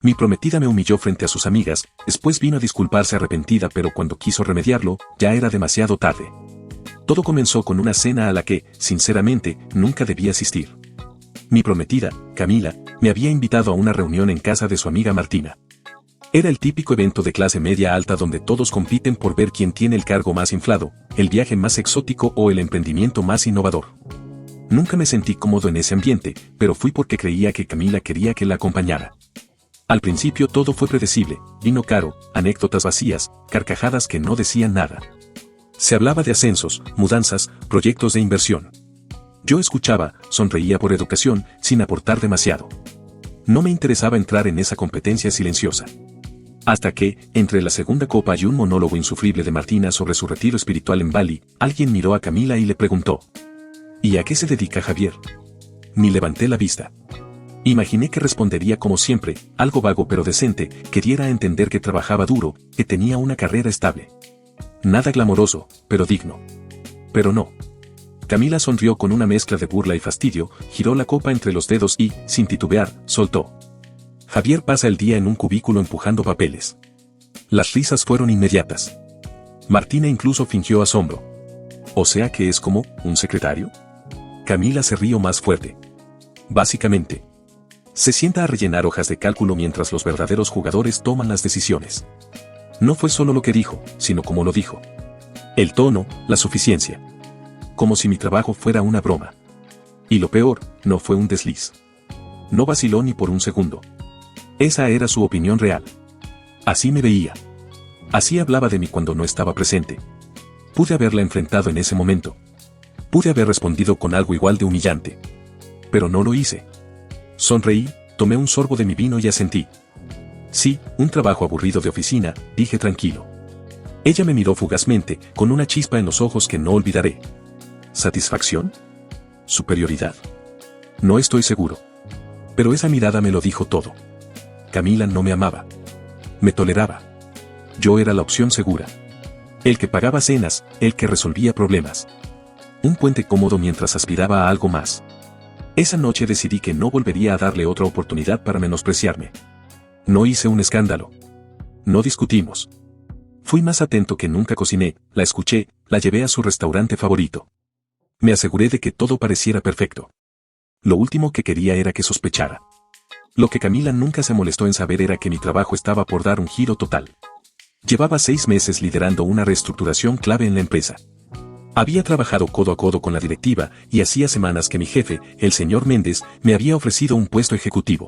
Mi prometida me humilló frente a sus amigas, después vino a disculparse arrepentida, pero cuando quiso remediarlo, ya era demasiado tarde. Todo comenzó con una cena a la que, sinceramente, nunca debía asistir. Mi prometida, Camila, me había invitado a una reunión en casa de su amiga Martina. Era el típico evento de clase media alta donde todos compiten por ver quién tiene el cargo más inflado, el viaje más exótico o el emprendimiento más innovador. Nunca me sentí cómodo en ese ambiente, pero fui porque creía que Camila quería que la acompañara. Al principio todo fue predecible, vino caro, anécdotas vacías, carcajadas que no decían nada. Se hablaba de ascensos, mudanzas, proyectos de inversión. Yo escuchaba, sonreía por educación, sin aportar demasiado. No me interesaba entrar en esa competencia silenciosa. Hasta que, entre la segunda copa y un monólogo insufrible de Martina sobre su retiro espiritual en Bali, alguien miró a Camila y le preguntó: ¿y a qué se dedica Javier? Ni levanté la vista. Imaginé que respondería como siempre, algo vago pero decente, que diera a entender que trabajaba duro, que tenía una carrera estable. Nada glamoroso, pero digno. Pero no. Camila sonrió con una mezcla de burla y fastidio, giró la copa entre los dedos y, sin titubear, soltó: Javier pasa el día en un cubículo empujando papeles. Las risas fueron inmediatas. Martina incluso fingió asombro. ¿O sea que es como un secretario? Camila se rió más fuerte. Básicamente. Se sienta a rellenar hojas de cálculo mientras los verdaderos jugadores toman las decisiones. No fue solo lo que dijo, sino cómo lo dijo. El tono, la suficiencia. Como si mi trabajo fuera una broma. Y lo peor, no fue un desliz. No vaciló ni por un segundo. Esa era su opinión real. Así me veía. Así hablaba de mí cuando no estaba presente. Pude haberla enfrentado en ese momento. Pude haber respondido con algo igual de humillante. Pero no lo hice. Sonreí, tomé un sorbo de mi vino y asentí. Sí, un trabajo aburrido de oficina, dije tranquilo. Ella me miró fugazmente, con una chispa en los ojos que no olvidaré. ¿Satisfacción? ¿Superioridad? No estoy seguro. Pero esa mirada me lo dijo todo. Camila no me amaba. Me toleraba. Yo era la opción segura. El que pagaba cenas, el que resolvía problemas. Un puente cómodo mientras aspiraba a algo más. Esa noche decidí que no volvería a darle otra oportunidad para menospreciarme. No hice un escándalo. No discutimos. Fui más atento que nunca, cociné, la escuché, la llevé a su restaurante favorito. Me aseguré de que todo pareciera perfecto. Lo último que quería era que sospechara. Lo que Camila nunca se molestó en saber era que mi trabajo estaba por dar un giro total. Llevaba 6 meses liderando una reestructuración clave en la empresa. Había trabajado codo a codo con la directiva y hacía semanas que mi jefe, el señor Méndez, me había ofrecido un puesto ejecutivo.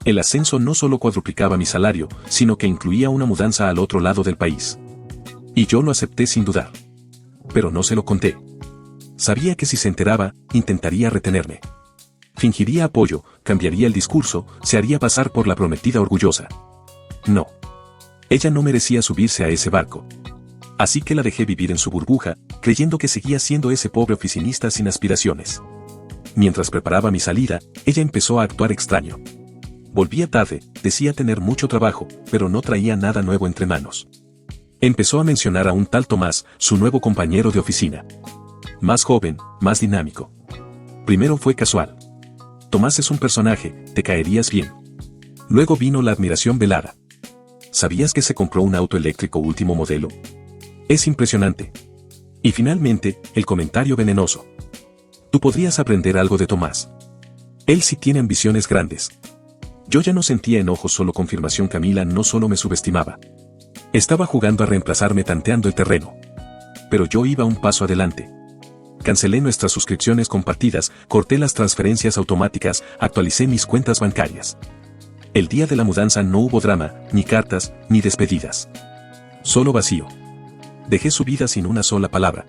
El ascenso no solo cuadruplicaba mi salario, sino que incluía una mudanza al otro lado del país. Y yo lo acepté sin dudar. Pero no se lo conté. Sabía que si se enteraba, intentaría retenerme. Fingiría apoyo, cambiaría el discurso, se haría pasar por la prometida orgullosa. No. Ella no merecía subirse a ese barco. Así que la dejé vivir en su burbuja, creyendo que seguía siendo ese pobre oficinista sin aspiraciones. Mientras preparaba mi salida, ella empezó a actuar extraño. Volvía tarde, decía tener mucho trabajo, pero no traía nada nuevo entre manos. Empezó a mencionar a un tal Tomás, su nuevo compañero de oficina. Más joven, más dinámico. Primero fue casual. Tomás es un personaje, te caerías bien. Luego vino la admiración velada. ¿Sabías que se compró un auto eléctrico último modelo? Es impresionante. Y finalmente, el comentario venenoso. Tú podrías aprender algo de Tomás. Él sí tiene ambiciones grandes. Yo ya no sentía enojo, solo confirmación. Camila no solo me subestimaba. Estaba jugando a reemplazarme, tanteando el terreno. Pero yo iba un paso adelante. Cancelé nuestras suscripciones compartidas, corté las transferencias automáticas, actualicé mis cuentas bancarias. El día de la mudanza no hubo drama, ni cartas, ni despedidas. Solo vacío. Dejé su vida sin una sola palabra.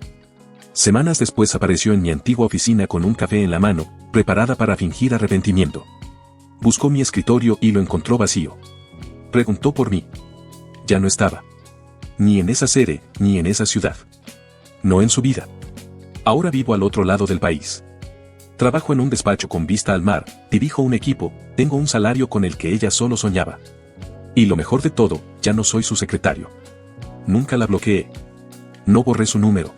Semanas después apareció en mi antigua oficina con un café en la mano, preparada para fingir arrepentimiento. Buscó mi escritorio y lo encontró vacío. Preguntó por mí. Ya no estaba. Ni en esa sede, ni en esa ciudad. No en su vida. Ahora vivo al otro lado del país. Trabajo en un despacho con vista al mar, dirijo un equipo, tengo un salario con el que ella solo soñaba. Y lo mejor de todo, ya no soy su secretario. Nunca la bloqueé. No borré su número.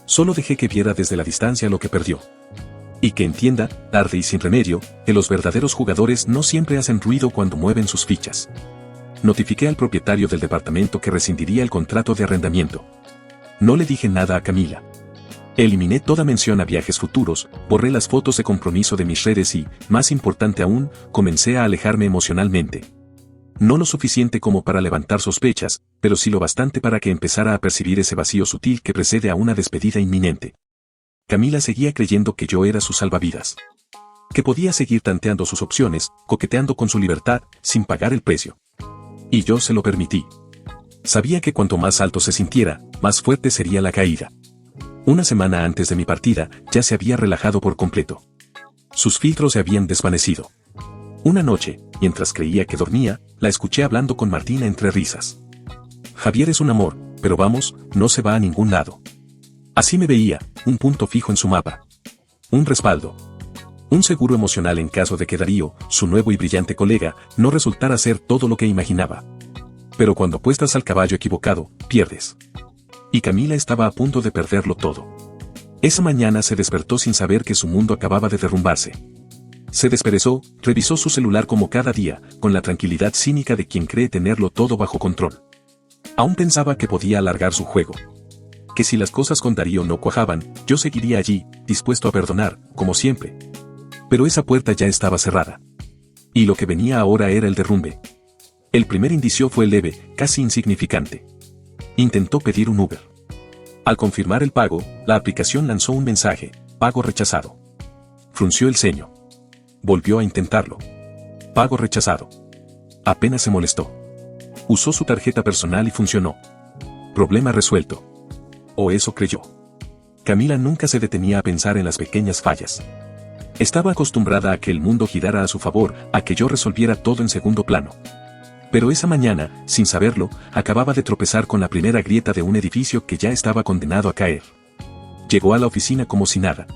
Solo dejé que viera desde la distancia lo que perdió. Y que entienda, tarde y sin remedio, que los verdaderos jugadores no siempre hacen ruido cuando mueven sus fichas. Notifiqué al propietario del departamento que rescindiría el contrato de arrendamiento. No le dije nada a Camila. Eliminé toda mención a viajes futuros, borré las fotos de compromiso de mis redes y, más importante aún, comencé a alejarme emocionalmente. No lo suficiente como para levantar sospechas, pero sí lo bastante para que empezara a percibir ese vacío sutil que precede a una despedida inminente. Camila seguía creyendo que yo era su salvavidas. Que podía seguir tanteando sus opciones, coqueteando con su libertad, sin pagar el precio. Y yo se lo permití. Sabía que cuanto más alto se sintiera, más fuerte sería la caída. Una semana antes de mi partida, ya se había relajado por completo. Sus filtros se habían desvanecido. Una noche, mientras creía que dormía, la escuché hablando con Martina entre risas. Javier es un amor, pero vamos, no se va a ningún lado. Así me veía, un punto fijo en su mapa. Un respaldo. Un seguro emocional en caso de que Darío, su nuevo y brillante colega, no resultara ser todo lo que imaginaba. Pero cuando apuestas al caballo equivocado, pierdes. Y Camila estaba a punto de perderlo todo. Esa mañana se despertó sin saber que su mundo acababa de derrumbarse. Se desperezó, revisó su celular como cada día, con la tranquilidad cínica de quien cree tenerlo todo bajo control. Aún pensaba que podía alargar su juego. Que si las cosas con Darío no cuajaban, yo seguiría allí, dispuesto a perdonar, como siempre. Pero esa puerta ya estaba cerrada. Y lo que venía ahora era el derrumbe. El primer indicio fue leve, casi insignificante. Intentó pedir un Uber. Al confirmar el pago, la aplicación lanzó un mensaje: pago rechazado. Frunció el ceño. Volvió a intentarlo. Pago rechazado. Apenas se molestó. Usó su tarjeta personal y funcionó. Problema resuelto. O eso creyó. Camila nunca se detenía a pensar en las pequeñas fallas. Estaba acostumbrada a que el mundo girara a su favor, a que yo resolviera todo en segundo plano. Pero esa mañana, sin saberlo, acababa de tropezar con la primera grieta de un edificio que ya estaba condenado a caer. Llegó a la oficina como si nada.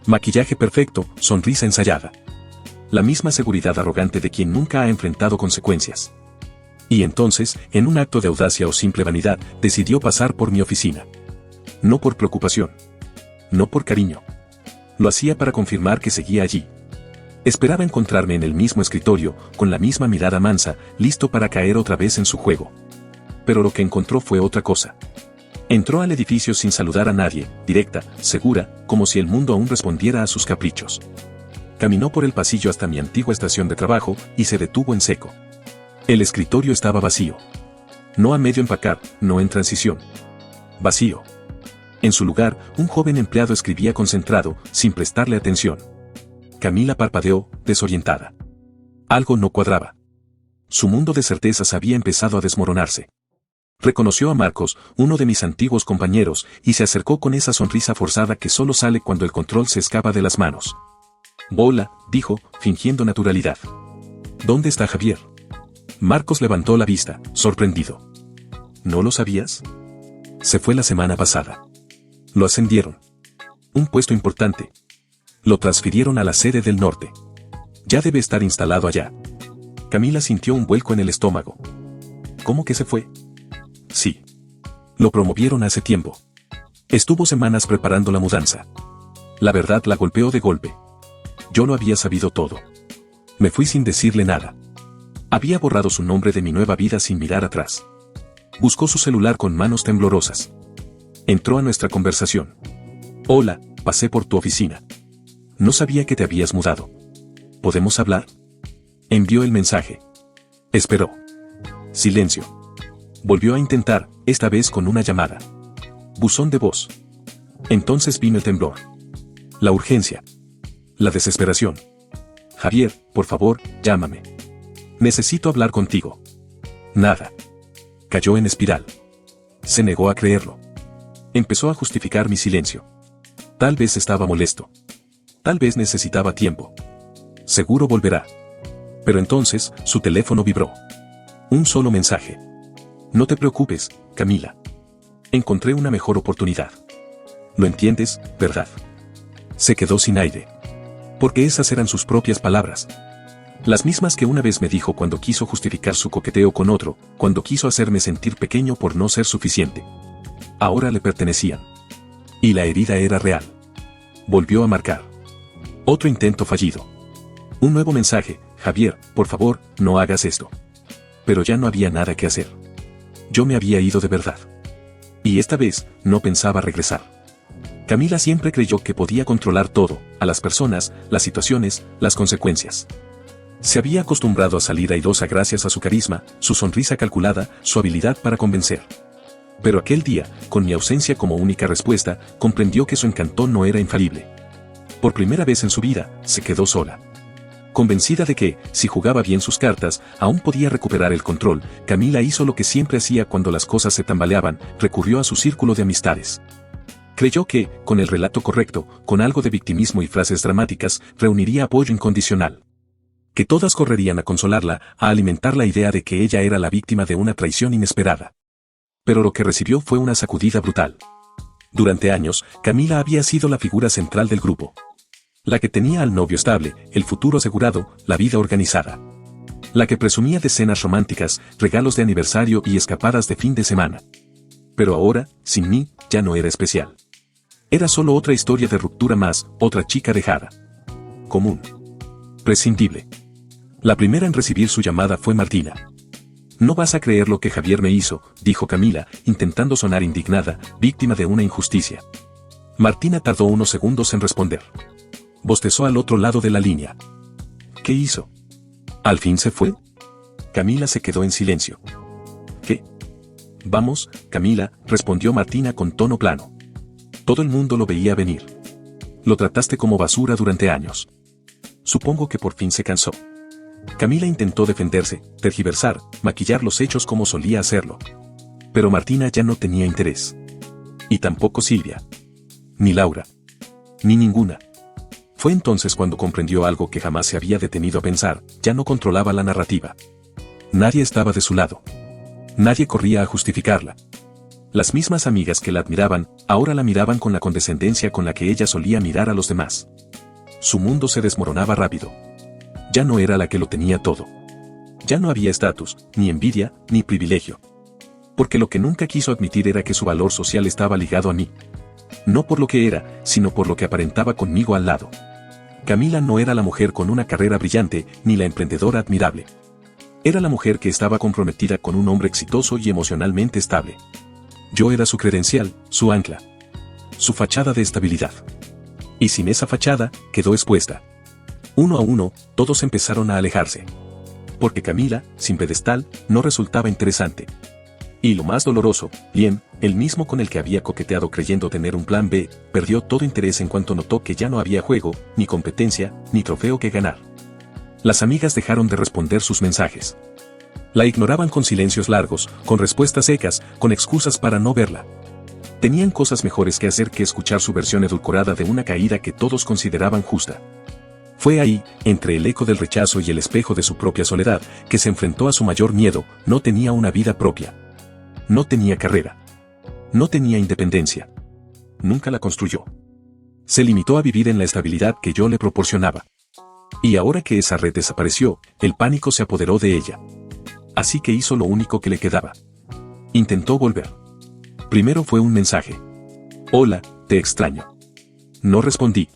Maquillaje perfecto, sonrisa ensayada. La misma seguridad arrogante de quien nunca ha enfrentado consecuencias. Y entonces, en un acto de audacia o simple vanidad, decidió pasar por mi oficina. No por preocupación. No por cariño. Lo hacía para confirmar que seguía allí. Esperaba encontrarme en el mismo escritorio, con la misma mirada mansa, listo para caer otra vez en su juego. Pero lo que encontró fue otra cosa. Entró al edificio sin saludar a nadie, directa, segura, como si el mundo aún respondiera a sus caprichos. Caminó por el pasillo hasta mi antigua estación de trabajo y se detuvo en seco. El escritorio estaba vacío. No a medio empacar, no en transición. Vacío. En su lugar, un joven empleado escribía concentrado, sin prestarle atención. Camila parpadeó, desorientada. Algo no cuadraba. Su mundo de certezas había empezado a desmoronarse. Reconoció a Marcos, uno de mis antiguos compañeros, y se acercó con esa sonrisa forzada que solo sale cuando el control se escapa de las manos. «Hola», dijo, fingiendo naturalidad. «¿Dónde está Javier?» Marcos levantó la vista, sorprendido. ¿No lo sabías? Se fue la semana pasada. Lo ascendieron. Un puesto importante. Lo transfirieron a la sede del norte. Ya debe estar instalado allá. Camila sintió un vuelco en el estómago. ¿Cómo que se fue? Sí. Lo promovieron hace tiempo. Estuvo semanas preparando la mudanza. La verdad la golpeó de golpe. Yo lo había sabido todo. Me fui sin decirle nada. Había borrado su nombre de mi nueva vida sin mirar atrás. Buscó su celular con manos temblorosas. Entró a nuestra conversación. «Hola, pasé por tu oficina. No sabía que te habías mudado. ¿Podemos hablar?» Envió el mensaje. Esperó. Silencio. Volvió a intentar, esta vez con una llamada. Buzón de voz. Entonces vino el temblor. La urgencia. La desesperación. «Javier, por favor, llámame. Necesito hablar contigo». Nada. Cayó en espiral. Se negó a creerlo. Empezó a justificar mi silencio. Tal vez estaba molesto. Tal vez necesitaba tiempo. Seguro volverá. Pero entonces, su teléfono vibró. Un solo mensaje. «No te preocupes, Camila. Encontré una mejor oportunidad. Lo entiendes, ¿verdad?» Se quedó sin aire. Porque esas eran sus propias palabras. Las mismas que una vez me dijo cuando quiso justificar su coqueteo con otro, cuando quiso hacerme sentir pequeño por no ser suficiente. Ahora le pertenecían. Y la herida era real. Volvió a marcar. Otro intento fallido. Un nuevo mensaje: Javier, por favor, no hagas esto. Pero ya no había nada que hacer. Yo me había ido de verdad. Y esta vez, no pensaba regresar. Camila siempre creyó que podía controlar todo, a las personas, las situaciones, las consecuencias. Se había acostumbrado a salir airosa gracias a su carisma, su sonrisa calculada, su habilidad para convencer. Pero aquel día, con mi ausencia como única respuesta, comprendió que su encanto no era infalible. Por primera vez en su vida, se quedó sola. Convencida de que, si jugaba bien sus cartas, aún podía recuperar el control, Camila hizo lo que siempre hacía cuando las cosas se tambaleaban: recurrió a su círculo de amistades. Creyó que, con el relato correcto, con algo de victimismo y frases dramáticas, reuniría apoyo incondicional. Que todas correrían a consolarla, a alimentar la idea de que ella era la víctima de una traición inesperada. Pero lo que recibió fue una sacudida brutal. Durante años, Camila había sido la figura central del grupo. La que tenía al novio estable, el futuro asegurado, la vida organizada. La que presumía de cenas románticas, regalos de aniversario y escapadas de fin de semana. Pero ahora, sin mí, ya no era especial. Era solo otra historia de ruptura más, otra chica dejada. Común. Prescindible. La primera en recibir su llamada fue Martina. «No vas a creer lo que Javier me hizo», dijo Camila, intentando sonar indignada, víctima de una injusticia. Martina tardó unos segundos en responder. Bostezó al otro lado de la línea. «¿Qué hizo? ¿Al fin se fue?» Camila se quedó en silencio. «¿Qué?» «Vamos, Camila», respondió Martina con tono plano. «Todo el mundo lo veía venir. Lo trataste como basura durante años. Supongo que por fin se cansó». Camila intentó defenderse, tergiversar, maquillar los hechos como solía hacerlo. Pero Martina ya no tenía interés. Y tampoco Silvia. Ni Laura. Ni ninguna. Fue entonces cuando comprendió algo que jamás se había detenido a pensar: ya no controlaba la narrativa. Nadie estaba de su lado. Nadie corría a justificarla. Las mismas amigas que la admiraban, ahora la miraban con la condescendencia con la que ella solía mirar a los demás. Su mundo se desmoronaba rápido. Ya no era la que lo tenía todo. Ya no había estatus, ni envidia, ni privilegio. Porque lo que nunca quiso admitir era que su valor social estaba ligado a mí. No por lo que era, sino por lo que aparentaba conmigo al lado. Camila no era la mujer con una carrera brillante, ni la emprendedora admirable. Era la mujer que estaba comprometida con un hombre exitoso y emocionalmente estable. Yo era su credencial, su ancla. Su fachada de estabilidad. Y sin esa fachada, quedó expuesta. Uno a uno, todos empezaron a alejarse. Porque Camila, sin pedestal, no resultaba interesante. Y lo más doloroso, Liam, el mismo con el que había coqueteado creyendo tener un plan B, perdió todo interés en cuanto notó que ya no había juego, ni competencia, ni trofeo que ganar. Las amigas dejaron de responder sus mensajes. La ignoraban con silencios largos, con respuestas secas, con excusas para no verla. Tenían cosas mejores que hacer que escuchar su versión edulcorada de una caída que todos consideraban justa. Fue ahí, entre el eco del rechazo y el espejo de su propia soledad, que se enfrentó a su mayor miedo: no tenía una vida propia. No tenía carrera. No tenía independencia. Nunca la construyó. Se limitó a vivir en la estabilidad que yo le proporcionaba. Y ahora que esa red desapareció, el pánico se apoderó de ella. Así que hizo lo único que le quedaba. Intentó volver. Primero fue un mensaje. «Hola, te extraño». No respondí.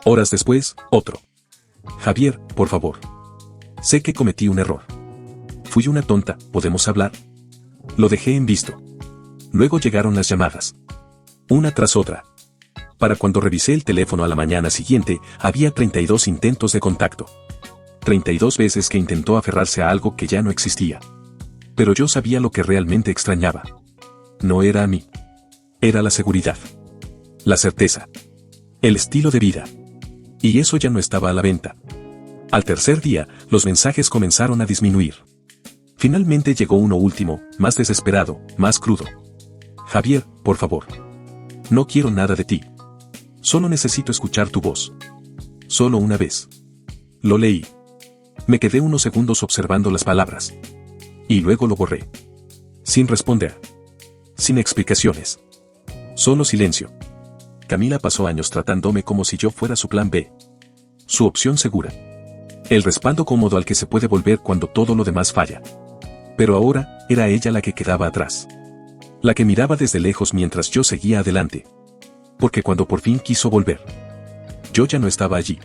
Horas después, otro. «Javier, por favor. Sé que cometí un error. Fui una tonta, ¿podemos hablar?». Lo dejé en visto. Luego llegaron las llamadas. Una tras otra. Para cuando revisé el teléfono a la mañana siguiente, había 32 intentos de contacto. 32 veces que intentó aferrarse a algo que ya no existía. Pero yo sabía lo que realmente extrañaba. No era a mí. Era la seguridad. La certeza. El estilo de vida. Y eso ya no estaba a la venta. Al tercer día, los mensajes comenzaron a disminuir. Finalmente llegó uno último, más desesperado, más crudo. «Javier, por favor. No quiero nada de ti. Solo necesito escuchar tu voz. Solo una vez». Lo leí. Me quedé unos segundos observando las palabras. Y luego lo borré. Sin responder. Sin explicaciones. Solo silencio. Camila pasó años tratándome como si yo fuera su plan B. Su opción segura. El respaldo cómodo al que se puede volver cuando todo lo demás falla. Pero ahora, era ella la que quedaba atrás. La que miraba desde lejos mientras yo seguía adelante. Porque cuando por fin quiso volver, yo ya no estaba allí.